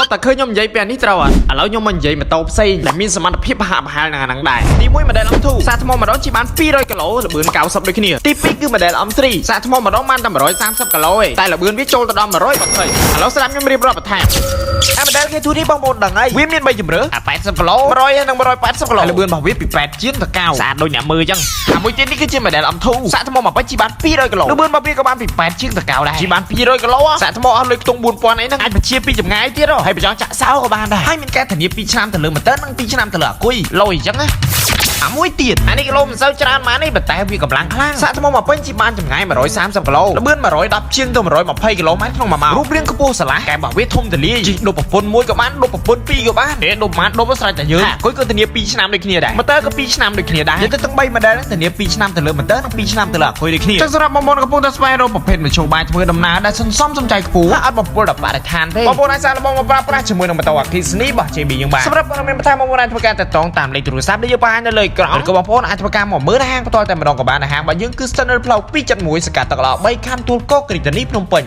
ធ្លាប់តែឃើញខ្ញុំនិយាយពីនេះត្រូវឥឡូវខ្ញុំមកនិយាយម៉ូតូផ្សេងដែលមានសមត្ថភាពហាក់ប្រហែលនឹងអាហ្នឹងដែរទី1 model M2 សាកថ្មម្ដងជិះបាន200គីឡូល្បឿន90ដូចគ្នាទី2គឺ model M3 សាកថ្មម្ដងបានតែ130គីឡូឯងតែល្បឿនវាចូលទៅដល់120ឥឡូវស្ដាប់ខ្ញុំរៀបរាប់បន្ថែមអា model K2 នេះបងប្អូនដឹងហើយវាមាន3ជម្រើស80គីឡូ100និង180គីឡូល្បឿនរបស់វាពី8ជាងទៅ9ស្អាតដូចអ្នកមើលអញ្ចឹងហើយមួយទៀតនេះគឺជា model M2 សាកថ្មមកជិះបាន200គីឡូល្បឿនរបស់វាក៏បានពី8ជាងទៅ9ដែរជិះបាន200គីឡូសាកថ្មអស់លុយខ្ទង់4000អីហ្នឹងអាចបញ្ជាពីចម្ងាយទៀតហើយបញ្ចង់ចាក់សោក៏បានដែរហើយមានការធានា2ឆ្នាំទៅលើម៉ូទ័រនិង2ឆ្នាំទៅលើអាគុយលុយអញ្ចឹងណាអាមួយទៀតអានេះគីឡូមិនសូវច្រើនម៉ាននេះប៉ុន្តែវាកម្លាំងខ្លាំងសាកថ្មមកពេញជិះបានចម្ងាយ130គីឡូល្បឿន110ជាងទៅ120គីឡូម៉ែត្រក្នុង1ម៉ោងរូបរាងខ្ពស់ស្រឡះកែរបស់វាធំទូលាយជិះដុបប្រពន្ធ1ក៏បានដុបប្រពន្ធ2ក៏បានដុបម៉ានដុបស្រេចតែយើងអាគុយក៏ធានា2ឆ្នាំដូចគ្នាដែរម៉ូទ័រក៏2ឆ្នាំដូចគ្នាដែរនិយាយទៅទាំង3 model ធានា2ឆ្នាំទៅលើម៉ូទ័រនិង2ឆ្នាំទៅលើអាគុយដូចគ្នាចឹងសម្រាប់បងប្អូនកំពុងតែស្វែងរកប្រភេទមធ្យោបាយធ្វើដំណើរដែលសន្សំសំចៃខ្ពស់ហើយអត់បំពុលដល់បរិស្ថានទេបងប្អូនអាចសាកល្បងមកប្រើប្រាស់ជាមួយនឹងម៉ូតូអគ្គិសនីរបស់ JB យើងបានសម្រាប់ព័ត៌មានបន្ថែមបងប្អូនអាចធ្វើការតាក់ទងតាមលេខទូរស័ព្ទដែលយើងបាននៅលើអេក្រង់ក៏បងប្អូនអាចធ្វើការមកមើលនៅហាងផ្ទាល់តែម្ដងក៏បាននៅហាងរបស់យើងគឺ Standard ផ្លូវ271សកាត់ទឹកឡោ3ខណ្ឌទួលគោករាជធានីភ្នំពេញ